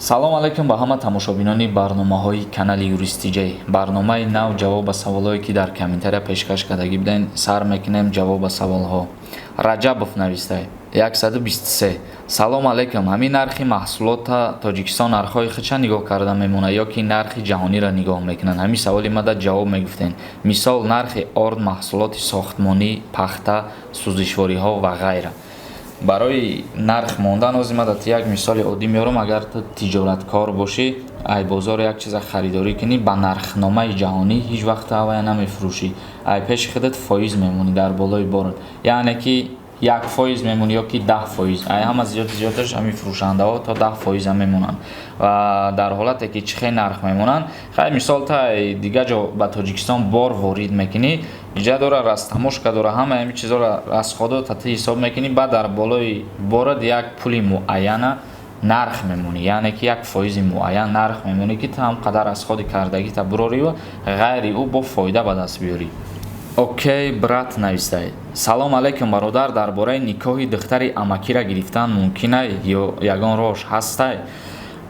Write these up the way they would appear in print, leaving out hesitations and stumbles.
салом алейкум ба ҳама тамошобинони барномаҳои канали Юристиҷей. Барномаи нав ҷавоб ба саволҳое ки дар комментария пешкаш кардагӣ будем сар мекунем. ҷавоб ба саволҳо. Раҷабов навистай 123. Салом алейкум. Ҳамин нархи маҳсулота Тоҷикистон нархҳои худша нигоҳ карда мемонад ё ки нархи ҷаҳониро нигоҳ мекунанд? Ҳамин саволи мада ҷавоб мегуфтем. Мисол нархи орд, маҳсулоти сохтмонӣ, пахта, сӯзишвориҳо ва ғайра. Барои нарх мондан озимадат як мисоли оддӣ меорам. Агар ту тиҷораткор бошӣ, ай бозор як чиза харидорӣ кунӣ, ба нархномаи ҷаҳонӣ ҳеҷ вақт авая намефурӯшӣ. Ай пеши худат фоиз мемонӣ дар болои борот, яъне ки 1% мемонӣ ё ки 10%. Ай ҳама зиёдаш ҳамин фурӯшандаҳо то 10% мемонанд ва дар ҳолате ки чӣ хел нарх мемонанд. Хай мисол та дигар ҷо ба Тоҷикистон бор ворид мекунӣ, иҷа дора, растамошка дора, ҳама ҳамин чизоро расходот та ҳисоб мекунӣ, баъд дар болои борот як пули муайяна нарх мемонӣ, яъне ки 1% муайян нарх мемонӣ ки та ҳам қадар расходи кардаги та бурорӣ ва ғайри ӯ бо фоида ба даст биёрӣ. Окей, брат навистай. Салом алейкум бародар, дар бораи никоҳи духтари амакира гирифтан мумкин ай ё ягон роҳш ҳастай?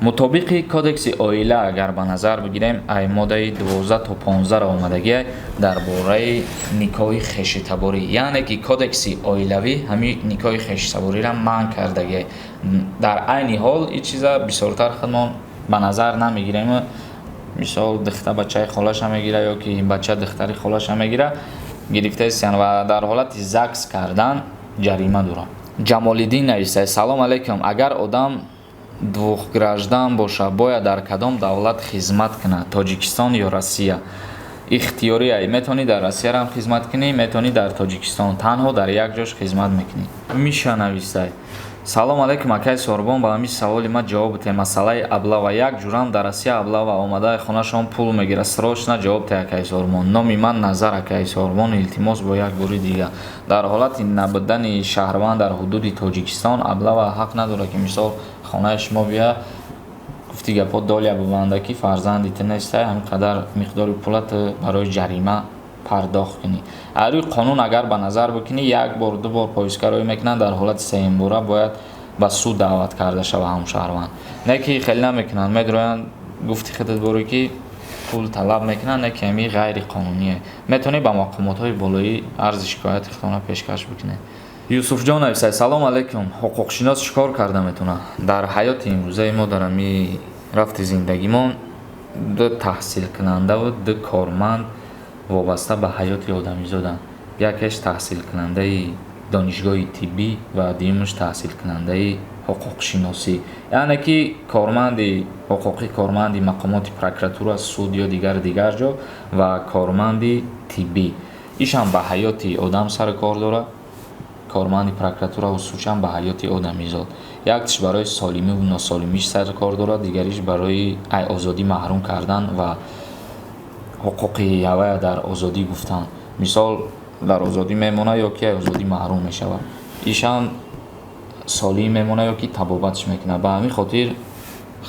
Мутобиқи кодекси оила агар ба назар бигирем, ай моддаи 12 то 15 омадагӣ дар бораи никоҳи хешитаборӣ, яъне ки кодекси оилавӣ ҳамин никоҳи хешитабориро манъ кардагӣ. Дар айни ҳол ин чиза бисёртар худмон ба назар намегирем. Мисол духта бачаи холаша мегира ё ки бача духтари холаша мегира, гирифтаистан ва дар ҳолати закс кардан ҷарима дорад. Ҷамолиддин навистай. Салом алейкум. Агар одам двухграждан боша, бояд дар кадом давлат хизмат кунад? Тоҷикистон ё Россия? ихтиёрӣ ай, метавонӣ дар Россия ҳам хизмат кунӣ, метавонӣ дар Тоҷикистон, танҳо дар як ҷош хизмат мекунӣ. Миша навистай. Салом алейкум акай Сорбон, ба ҳамин саволи ма ҷавоб бите. Масъалаи ОБЛАВА. Як ҷурам дар Россия ОБЛАВА омадаи хонашон пул мегирад. Срочно ҷавоб те акай Сорбон. Номи ман Назар акай Сорбон. Илтимос бо як бори дига. Дар ҳолати набудани шаҳрванд дар ҳудуди Тоҷикистон ОБЛАВА ҳақ надорад ки мисол хонаи шумо бия гуфти гапо ДОЛЯ бубанда ки фарзанди ту нестай, ҳамин қадар миқдори пула ту барои ҷарима пардохт кунӣ. Рӯи қонун агар ба назар бикунӣ, як бор ду бор повистгароӣ мекунанд, дар ҳолати сеюмбора бояд ба суд даъват карда шава ҳамшаҳрванд. Не ки хеле намекунанд, медороянд гуфти худат боре ки пул талаб мекунанд, не ки ҳамин ғайриқонуние. Метавонӣ ба мақомотҳои болоӣ арзи шикояти худона пешкаш бикунед. Юсуфҷон нависай. Салом алейкум. ҳуқуқшинос чикор карда метавонад? Дар ҳаёти имрӯзаи мо дар ҳамин рафти зиндагимон ду таҳсилкунанда ва ду корманд вобаста ба ҳаёти одамизоданд. Якеш таҳсилкунандаи донишгоҳи тиббӣ ва дуюмаш таҳсилкунандаи ҳуқуқшиносӣ, яъне ки корманди ҳуқуқи корманди мақомоти прокуратура, суд ё дигар ҷо ва корманди тиббӣ, ишам ба ҳаёти одам сар кор дорад. Корманди прокуратура ва судшам ба ҳаёти одамизод. Яктиш барои солимӣ ва носолимиш сар кор дорад, дигариш барои ай озодӣ маҳрум кардан ва ҳуқуқи явая дар озодӣ гуфтан. Мисол дар озодӣ мемонад ё ки озодӣ маҳрум мешавад. Ишам солим мемонад ё ки табобатш мекунад. Ба ҳамин хотир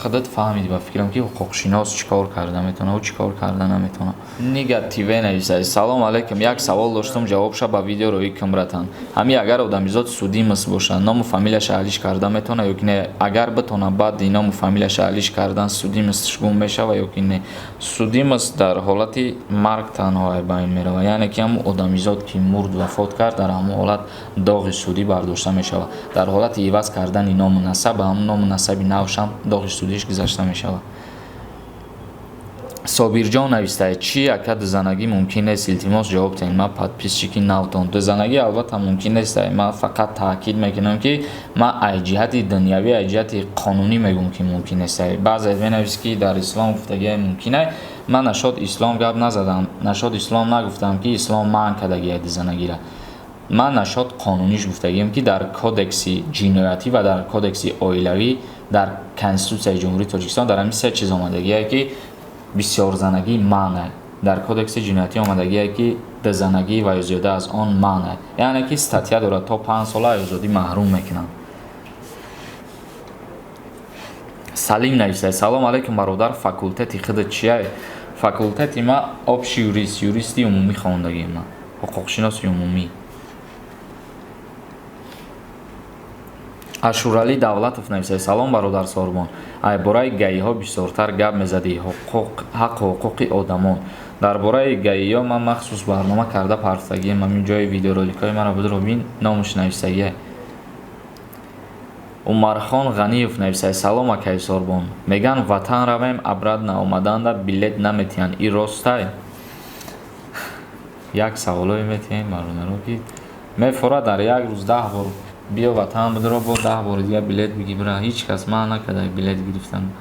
худат фаҳмид ба фикрам ки ҳуқуқшинос чикор карда метавонад ва чикор карда наметавонад. Негативе нависад. Салом алейкум. Як савол доштам, ҷавобша ба видео роӣ кун братан. Ҳамин агар одамизод судӣ мис бошад, ному фамилияша алиш карда метавонад ё ки не? Агар битонад баъди ному фамилияша алиш кардан судӣ мисш гум мешавад ё ки не? Судӣ мис дар ҳолати марг танҳо байн меравад, яъне ки ҳамун одамизод ки мурд вафот кард, дар ҳамун ҳолат доғи судӣ бардошта мешавад. Дар ҳолати иваз кардани ному насаб, ба ҳамун ному насаби навшам доғи судиш гузашта мешавад. Собирҷон навистай. Чи яка дузанагӣ мумкин нест? Илтимос ҷавоб тен. Ма подписчики навтон. Дузанагӣ албатта мумкин нест. Ма фақат таъкид мекунам ки ма ай ҷиҳати дунявӣ, ай ҷиҳати қонунӣ мегӯм ки мумкин нест. Баъзе менависад ки дар ислом гуфтагӣ мумкин ай. Ман нашод ислом гап назадам. Нашод ислом нагуфтам ки ислом манъ кардагӣ дузанагиро. Ман нашод қонуниш гуфтагиам ки дар кодекси ҷиноятӣ ва дар кодекси оилавӣ, дар Конститутсияи Ҷумҳурии Тоҷикистон дар ҳамин се чиз омадагие ки бисёрзанагӣ маъна. Дар кодекси ҷиноятӣ омадагие ки дузанагӣ ва ё зиёда аз он маъна. Яъне ки статья дорад то 5 сола озодӣ маҳрум мекунанд. Салим навистай. Салом алейкум бародар, факултети худат чия? Факултети ма обши юрист, юристи умумӣ хондагиам ма. ҳуқуқшиноси умумӣ. ашурали давлатов нависад: салом бародар сорбон, ай бораи гаиҳо бисёртар гап мезадӣ, ҳақ ҳуқуқи одамон. дар бораи гаиҳо ман махсус барнома карда парфтагием. ҳамин ҷои видеороликҳои маро бидро бин, номаш нависагие. Умархон Ғаниев нависад: салом акай сорбон, меган ватан равем, абрад наомаданда билет наметиҳанд, и ростай? як саволое метиҳем бародаро ки мефора дар як рӯз 10 бор биё ватан бидро, бо 10 бори дигар билет биги бира. Ҳеҷ кас маъ накарда билет гирифтан.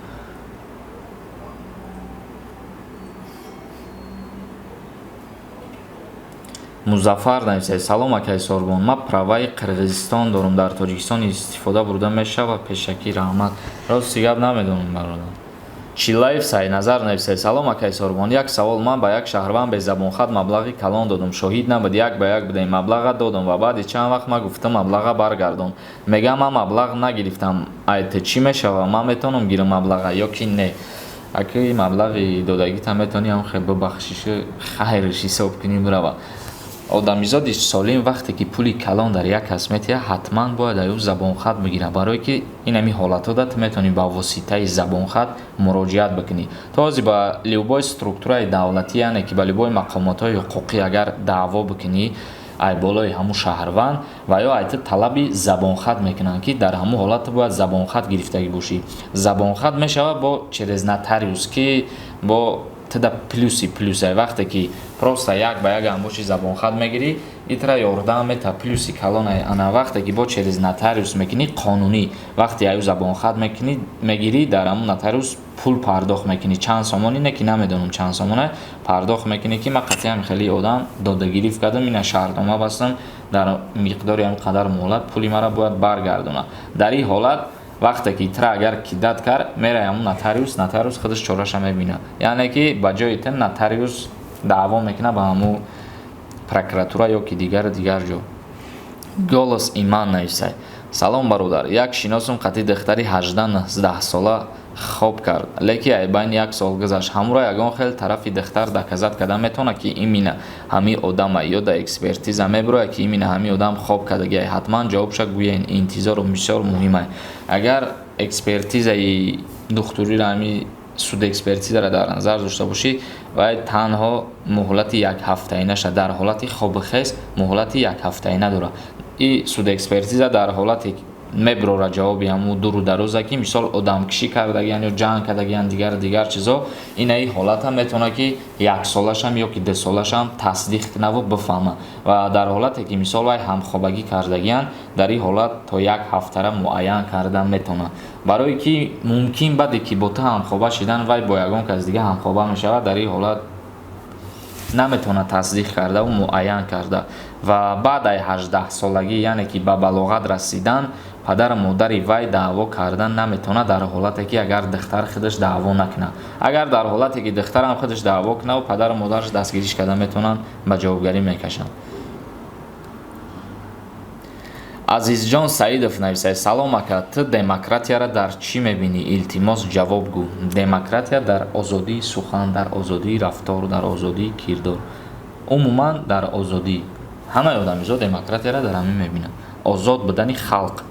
Музаффар нависад: салом акай сорбон, ман праваи Қирғизистон дорам, дар Тоҷикистон истифода бурда мешавад, пешакӣ раҳмат. Рости гап намедонам бародар. Чилаев Сайназар нависад: салом акай сорбон, як савол, ман ба як шаҳрванд безабонхат маблағи калон додам, шоҳид набуд, як ба як будем, маблаға додам ва баъди чанд вақт ман гуфтам маблаға баргардон. Мегам ман маблағ нагирифтам, айта чӣ мешава? Ман метавонам гирам маблаға ё ки не? Аки маблағи додагита метавонӣ ҳам хел бибахшиши хайриш ҳисоб кунӣ бирава. Одамизоди солим вақте ки пули калон дар як кас метиҳа, ҳатман бояд аю забонхат бигира, барое ки ин ҳами ҳолатода ту метавонӣ ба воситаи забонхат муроҷиат бикунӣ. То ҳозир ба любой структураи давлатӣ, яъне ки ба любой мақомотҳои ҳуқуқӣ агар даъво бикунӣ, ай болои ҳамун шаҳрванд ва ё айти талаби забонхат мекунанд ки дар ҳамун ҳолат бояд забонхат гирифтагӣ бошӣ. Забонхат мешавад бо через нотариус ки бо тда плюси плюсе, вақте ки просто як ба як амбоши забонхат мегирӣ, итра ёрдам мета плюси калонай ана. Вақте ки бо через нотариус мекунӣ қонунӣ, вақте аю забонхат мегирӣ, дар ҳамун нотариус пул пардохт мекунӣ. Чанд сомон ине ки намедонам чанд сомона пардохт мекунӣ ки ман қатъиян хеле одам додагирифт кардам, ина шаҳрнома бастам, дар миқдори ҳам қадар муҳлат пули мара бояд баргардона. Дар ин ҳолат вақте ки тра агар кидат кард, мераи ҳамун нотариус худаш чораша мебина, яъне ки ба ҷои тен нотариус даъво мекуна ба ҳамун прокуратура ё ки дигар ҷо. Голос Иман нависад: салом бародар, як шиносум қатъи духтари 18-19 сола хоб кард, леки айбайн як сол гузашт. ҳамура ягон хел тарафи духтар доказат карда метавонад ки имина ҳами одама ё да экспертиза мебурояд ки имина ҳами одам хоб кардагиай. ҳатман ҷавобша гӯяин, интизору бисёр муҳим аст. Агар экспертизаи духтуриро ҳами суд экспертизаро дар назар дошта бошӣ, вай танҳо муҳлати як ҳафтаинаша, дар ҳолати хобихез муҳлати як ҳафтаина дора. И суд экспертиза дар ҳолати меброра ҷавоби ҳамун дуру дароза ки мисол одамкишӣ кардагиян ё ҷанг кардагиян дигар чизо, инаи ҳолата метавонад ки як солашам ё ки 2 солашам тасдиқ кунаву бифаҳма. Ва дар ҳолате ки мисол вай ҳамхобагӣ кардагиян, дар ин ҳолат то як ҳафтара муайян карда метавонад. Барое ки мумкин баде ки бо ту ҳамхоба шидан вай бо ягон кас дига ҳамхоба мешавад, дар ин ҳолат наметавонад тасдиқ карда ва муайян карда. Ва баъдаи 18 солагӣ, яъне ки ба балоғат расидан, падару модари вай даъво кардан наметавонад дар ҳолате ки агар духтар худаш даъво накунад. Агар дар ҳолате ки духтарам худаш даъво кунад, падару модараш дастгириш карда метавонанд ба ҷавобгарӣ мекашанд. Азизҷон Саидов нависад: салом ака, ту демократияро дар чӣ мебинӣ? Илтимос ҷавоб гӯ. Демократия дар озодии сухан, дар озодии рафтор, дар озодии кирдор, умуман дар озодӣ. Ҳамаи одамизод демократияро дар ҳамин мебинанд, озод будани халқ.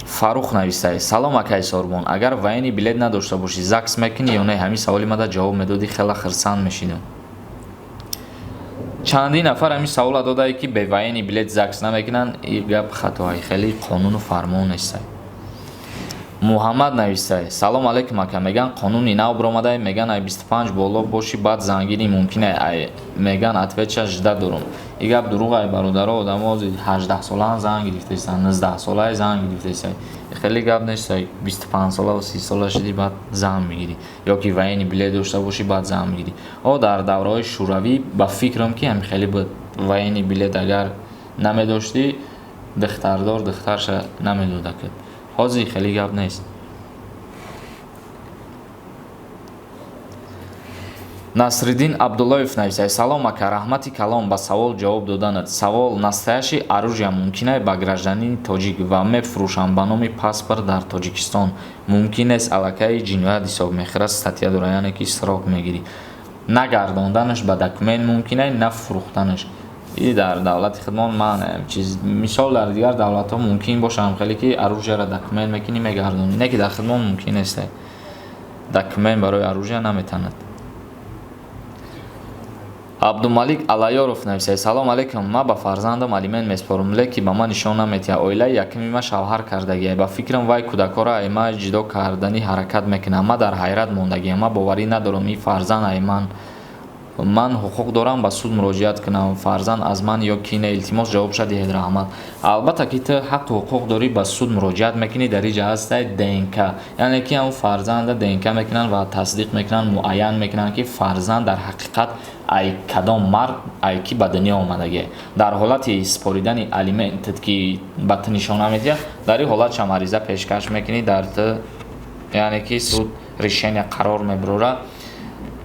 Фарух нависад: салом акай сорбон, агар ваени билет надошта бошӣ, закс мекунӣ ё не? Ҳамин саволи мада ҷавоб медодӣ, хела хирсанд мешидам. Чандин нафар ҳамин савола додае ки беваени билет закс намекунанд. ин гап хатои хели қонуну фармон нест. Муҳаммад нависад: салом алейкум ака, меган қонуни нав биромадай, меган ай 25 боло боши баъд зангирӣ мумкин ай, меган ответша 18 дорум. ин гап дурӯғ ай бародаро, одамо 18 сола занг гирифтаистанд, 19 сола занг гирифтаистанд. хеле гап нест 25 сола ва 30 сола шуди баъд занг мегирӣ, ё ки ваени билет дошта бошӣ баъд занг мегирӣ. дар давраҳои шӯравӣ ба фикрам ки ҳами хеле буд ваени билет агар намедоштӣ, духтардор духтарша намедода кард. ҳозир хеле гап нест. Насриддин Абдуллоев нависад: салом ака, раҳмати калон ба савол ҷавоб доданат. Савол: настоящее оружие мумкин аст ба гражданини тоҷик ва мефурӯшанд ба номи паспорт дар Тоҷикистон? Мумкин нест, аллакай ҷиноят ҳисоб мехӯрад, статья дора, яъне ки срок мегирӣ. Нагардонданаш ба документ мумкин аст, на фурӯхтанаш. این در دولت خدمات من چیز مثال در دیگر دولت ها ممکن باشه هم خیلی که اروژه را دکمن میکنی میگردونی، نه که در خدمات ممکن نیست دکمن برای اروژه نمیتواند. عبدالمالک علایارов نویسه سلام علیکم، ما با فرزندم алимент میسپارم لیکی با من نشان نمیتیه. اویله یکمی ما شوهر کردگی با فکرم وای کودکا را ایما جدا کردنی حرکت میکنه. ما در حیرت موندگی، ما باوری ندارم این فرزند ایمان من حقوق دارم با سود مراجعت کنم فرزند از من یا کی نه التماس جواب شد دهید رحمت. البته که تو حق و حقوق داری با سود مراجعت میکنی در اینجا هست دینکا، یعنی که اون فرزند دینکا میکنن و تصدیق میکنن معین میکنن که فرزند در حقیقت ای کدام مرد ای کی به دنیا اومدگی. در حالت سپاریدن الیمنت که به تو نشانه میده در این حالت شما عریضه پیشکش میکنی در تو، یعنی که سود ریشین قرار میبره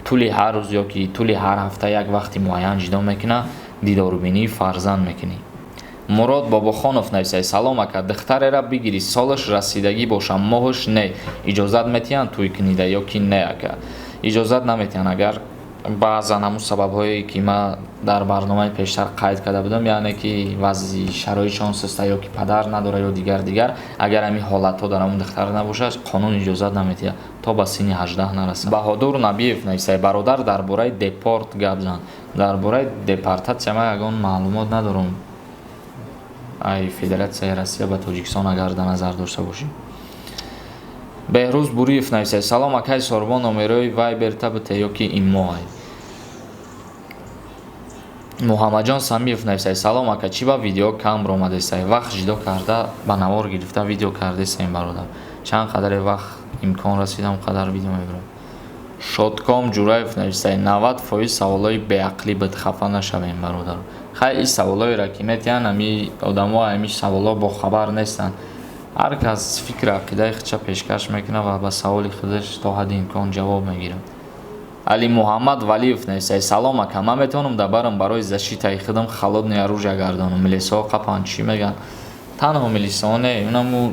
طولی هر روز یا که طولی هر هفته یک وقتی معین جدا میکنه دیداربینی فرزند میکنی. مراد باباخانов نویسه سلام اکا، دختر را بگیری سالش رسیدگی باشه ماهش نه اجازت میتین توی کنیده یا که نه اکا اجازت نمیتین. اگر بعضا همون سبب هایی که ما در برنامه پیشتر قید کرده بودم، یعنی که وضعی شرایطشان سسته یا که پدر نداره یا دیگر اگر همین حالت ها در همون دختر نباشه قانون اجازت نمیده تا به سن 18 نرسه. بهادر نبیев نویسه برادر درباره دپورت گپ زد. درباره دپورتاسیا ما یگان معلومات ندارم. ای فدراسیای روسیه به تاجیکستان اگر در نظر داشته باشیم. بهروز بوریев نویسه سلام اکای ساربان نامرای وایبر تبت یا که این ماه. محمد جان سمیев نویسه سلام اکا، چی با ویدیو کم آمده است؟ وقت جدا کرده با نوار گرفته ویدیو کرده سیم برادر. چند قدر وقت امکان رسیدم قدر ویدیو میبرم. شادکام جورایف نویسه 90% سوالای بیعقلی بد خفه نشویم برادر. خیلی سوالای را که میتین همی آدم‌ها همیش سوالا با خبر نیستن. هر کس فکر عقیده خودش پیشکش میکنه و به سوال خودش تا حد امکان جواب میگیره. علی محمد ولیев نویسه سلام اکا، من میتونم دبرم برای защитай خودم холодное оружие گردانم. ملیسا قپن چی میگن؟ تنها ملیسا نه، اونم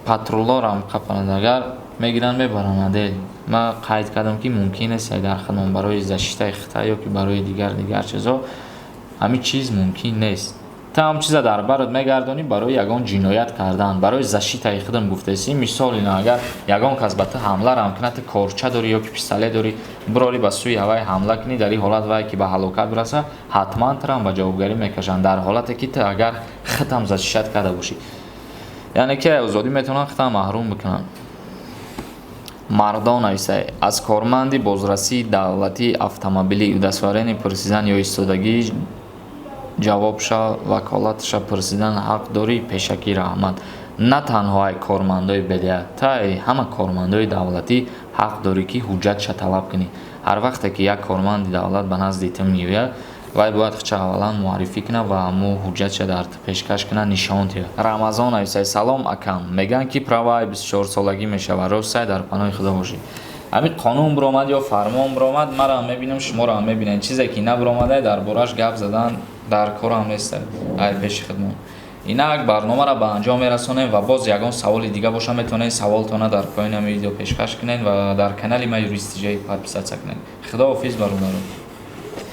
پاترولار هم قپن اگر میگیرن میبرن دل. ما قید کردم که ممکن است در خدمت برای защитай خطا یا که برای دیگر چیزا همین چیز ممکن نیست. تا هم چیزا در برات میگردانی برای یگان جنایت کردن برای защитай خودم گفته سی. مثال اینا اگر یگان کس به تو حمله را کنه تو کارچه داری یا که پیستوله داری براری به سوی هوای حمله کنی، در این حالت وای که به هلاکت برسه حتما تو را به جوابگیری میکشن در حالتی که تو اگر ختم защищать کرده باشی، یعنی که آزادی میتونن ختم محروم بکنن. مردان ایسای از کارمندی بازرسی دولتی автомобили удостоверение پرسیدن یا ایستادگی جوابش وکالتش پرسیدن حق داری پیشکی رحمت. نه تنها کارمندای بدهه تا همه کارمندای دولتی حق داری که حجتش طلب کنی. هر وقت که یک کارمند دولت به نزد تو میوید وای باید خودش اولا معرفی کنه و همو حجتش در پیشکش کنه نشان تیه. رمضان ایسای سلام اکم، میگن که پروای 24 سالگی میشه و راستای در پناه خدا باشی. همین قانون برآمد یا فرمان برآمد ما را میبینیم شما را هم میبینین. چیزی که نبرآمده در بارش گپ زدن در کار هم نیست. ای پیش خدمت اینا یک برنامه را به انجام میرسونیم و باز یگان سوال دیگه باشه میتونین سوالتون در پایین ویدیو پیشکش کنین و در کانال ما یوریست جی پادپیسات کنین. خداحافظ برادران.